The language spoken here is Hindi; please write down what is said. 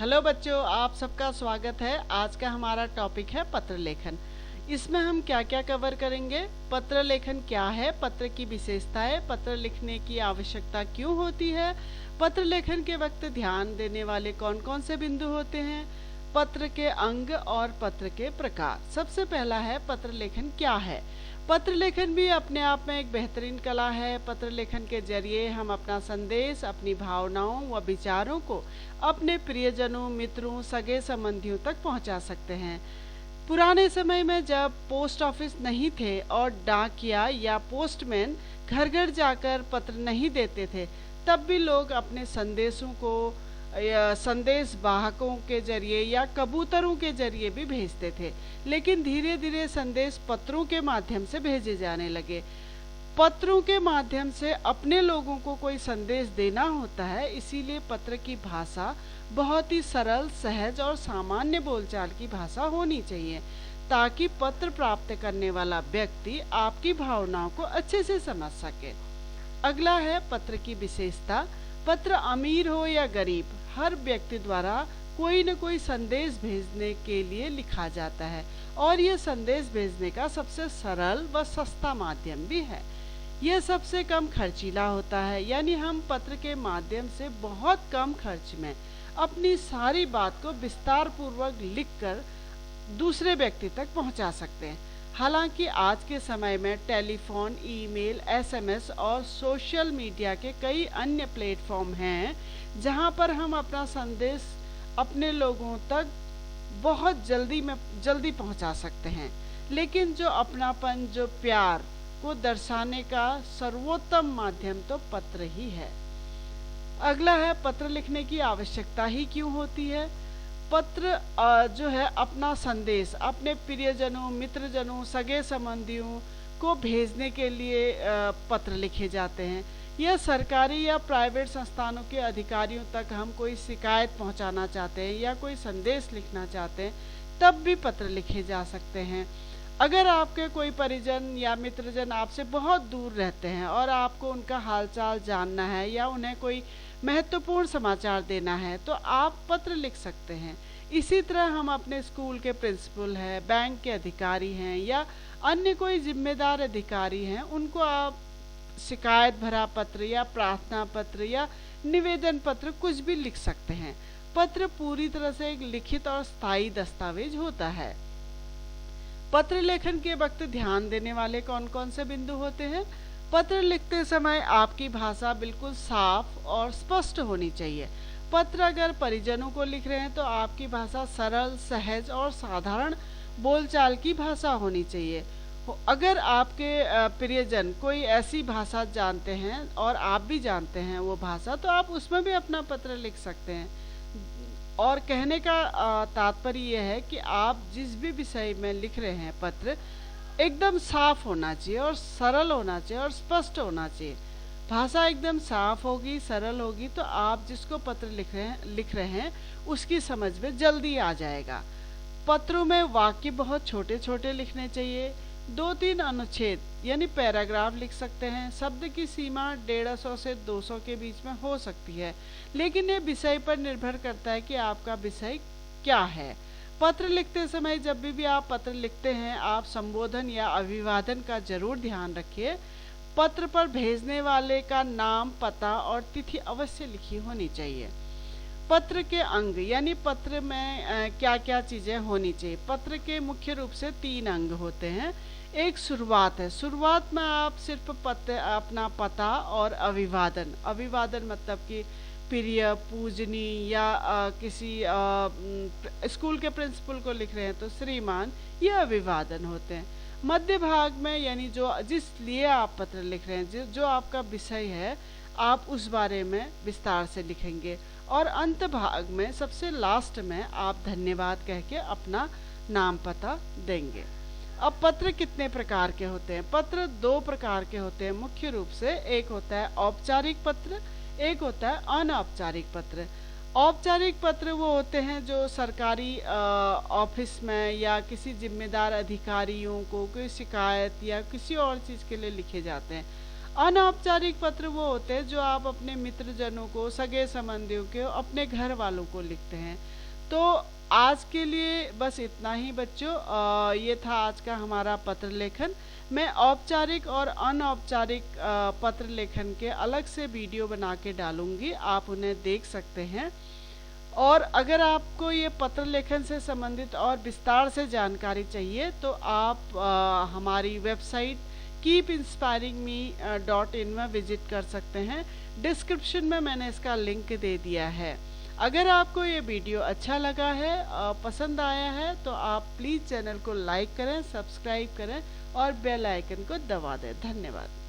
हेलो बच्चों, आप सबका स्वागत है। आज का हमारा टॉपिक है पत्र लेखन। इसमें हम क्या क्या कवर करेंगे? पत्र लेखन क्या है, पत्र की विशेषताएं, पत्र लिखने की आवश्यकता क्यों होती है, पत्र लेखन के वक्त ध्यान देने वाले कौन कौन से बिंदु होते हैं, पत्र के अंग और पत्र के प्रकार। सबसे पहला है पत्र लेखन क्या है। पत्र लेखन भी अपने आप में एक बेहतरीन कला है। पत्र लेखन के जरिए हम अपना संदेश, अपनी भावनाओं व विचारों को अपने प्रियजनों, मित्रों, सगे संबंधियों तक पहुंचा सकते हैं। पुराने समय में जब पोस्ट ऑफिस नहीं थे और डाकिया या पोस्टमैन घर घर जाकर पत्र नहीं देते थे, तब भी लोग अपने संदेशों को संदेश वाहकों के जरिए या कबूतरों के जरिए भी भेजते थे। लेकिन धीरे धीरे संदेश पत्रों के माध्यम से भेजे जाने लगे। पत्रों के माध्यम से अपने लोगों को कोई संदेश देना होता है, इसीलिए पत्र की भाषा बहुत ही सरल, सहज और सामान्य बोलचाल की भाषा होनी चाहिए, ताकि पत्र प्राप्त करने वाला व्यक्ति आपकी भावनाओं को अच्छे से समझ सके। अगला है पत्र की विशेषता। पत्र अमीर हो या गरीब, हर व्यक्ति द्वारा कोई न कोई संदेश भेजने के लिए लिखा जाता है और यह संदेश भेजने का सबसे सरल व सस्ता माध्यम भी है। यह सबसे कम खर्चीला होता है, यानी हम पत्र के माध्यम से बहुत कम खर्च में अपनी सारी बात को विस्तार पूर्वक लिखकर दूसरे व्यक्ति तक पहुंचा सकते हैं। हालांकि आज के समय में टेलीफोन, ईमेल, एसएमएस और सोशल मीडिया के कई अन्य प्लेटफॉर्म हैं जहां पर हम अपना संदेश अपने लोगों तक बहुत जल्दी पहुंचा सकते हैं। लेकिन जो अपनापन, जो प्यार को दर्शाने का सर्वोत्तम माध्यम तो पत्र ही है। अगला है पत्र लिखने की आवश्यकता ही क्यों होती है। पत्र जो है अपना संदेश अपने प्रियजनों, मित्रजनों, सगे संबंधियों को भेजने के लिए पत्र लिखे जाते हैं। यह सरकारी या प्राइवेट संस्थानों के अधिकारियों तक हम कोई शिकायत पहुंचाना चाहते हैं या कोई संदेश लिखना चाहते हैं, तब भी पत्र लिखे जा सकते हैं। अगर आपके कोई परिजन या मित्रजन आपसे बहुत दूर रहते हैं और आपको उनका हालचाल जानना है या उन्हें कोई महत्वपूर्ण समाचार देना है, तो आप पत्र लिख सकते हैं। इसी तरह हम अपने स्कूल के प्रिंसिपल हैं, बैंक के अधिकारी हैं या अन्य कोई जिम्मेदार अधिकारी हैं, उनको आप शिकायत भरा पत्र या प्रार्थना पत्र या निवेदन पत्र कुछ भी लिख सकते हैं। पत्र पूरी तरह से एक लिखित और स्थायी दस्तावेज होता है। पत्र लेखन के वक्त ध्यान देने वाले कौन कौन से बिंदु होते हैं। पत्र लिखते समय आपकी भाषा बिल्कुल साफ और स्पष्ट होनी चाहिए। पत्र अगर परिजनों को लिख रहे हैं तो आपकी भाषा सरल, सहज और साधारण बोलचाल की भाषा होनी चाहिए। अगर आपके प्रियजन कोई ऐसी भाषा जानते हैं और आप भी जानते हैं वो भाषा, तो आप उसमें भी अपना पत्र लिख सकते हैं। और कहने का तात्पर्य यह है कि आप जिस भी विषय में लिख रहे हैं पत्र, एकदम साफ होना चाहिए और सरल होना चाहिए और स्पष्ट होना चाहिए। भाषा एकदम साफ होगी, सरल होगी, तो आप जिसको पत्र लिख रहे हैं उसकी समझ में जल्दी आ जाएगा। पत्रों में वाक्य बहुत छोटे छोटे लिखने चाहिए। 2-3 अनुच्छेद यानी पैराग्राफ लिख सकते हैं। शब्द की सीमा 150 से 200 के बीच में हो सकती है, लेकिन ये विषय पर निर्भर करता है कि आपका विषय क्या है। पत्र लिखते समय जब भी आप पत्र लिखते हैं, आप संबोधन या अभिवादन का जरूर ध्यान रखिए। पत्र पर भेजने वाले का नाम, पता और तिथि अवश्य लिखी होनी चाहिए। पत्र के अंग यानी पत्र में क्या क्या चीजें होनी चाहिए। पत्र के मुख्य रूप से 3 अंग होते हैं। एक शुरुआत है। शुरुआत में आप सिर्फ अपना पता और अभिवादन मतलब कि प्रिय, पूजनीय या किसी स्कूल के प्रिंसिपल को लिख रहे हैं तो श्रीमान, ये अभिवादन होते हैं। मध्य भाग में यानी जिस लिए आप पत्र लिख रहे हैं, जो आपका विषय है, आप उस बारे में विस्तार से लिखेंगे। और अंत भाग में सबसे लास्ट में आप धन्यवाद कह के अपना नाम, पता देंगे। अब पत्र कितने प्रकार के होते हैं? पत्र 2 प्रकार के होते हैं मुख्य रूप से। एक होता है औपचारिक पत्र, एक होता है अनौपचारिक पत्र। औपचारिक पत्र वो होते हैं जो सरकारी ऑफिस में या किसी जिम्मेदार अधिकारियों को कोई शिकायत या किसी और चीज़ के लिए लिखे जाते हैं। अनौपचारिक पत्र वो होते हैं जो आप अपने मित्रजनों को, सगे संबंधियों को, अपने घर वालों को लिखते हैं। तो आज के लिए बस इतना ही बच्चों। ये था आज का हमारा पत्र लेखन। मैं औपचारिक और अनौपचारिक पत्र लेखन के अलग से वीडियो बना के डालूंगी, आप उन्हें देख सकते हैं। और अगर आपको ये पत्र लेखन से संबंधित और विस्तार से जानकारी चाहिए तो आप हमारी वेबसाइट keepinspiringme.in में विजिट कर सकते हैं। डिस्क्रिप्शन में मैंने इसका लिंक दे दिया है। अगर आपको ये वीडियो अच्छा लगा है, पसंद आया है, तो आप प्लीज़ चैनल को लाइक करें, सब्सक्राइब करें और बेल आइकन को दबा दें। धन्यवाद।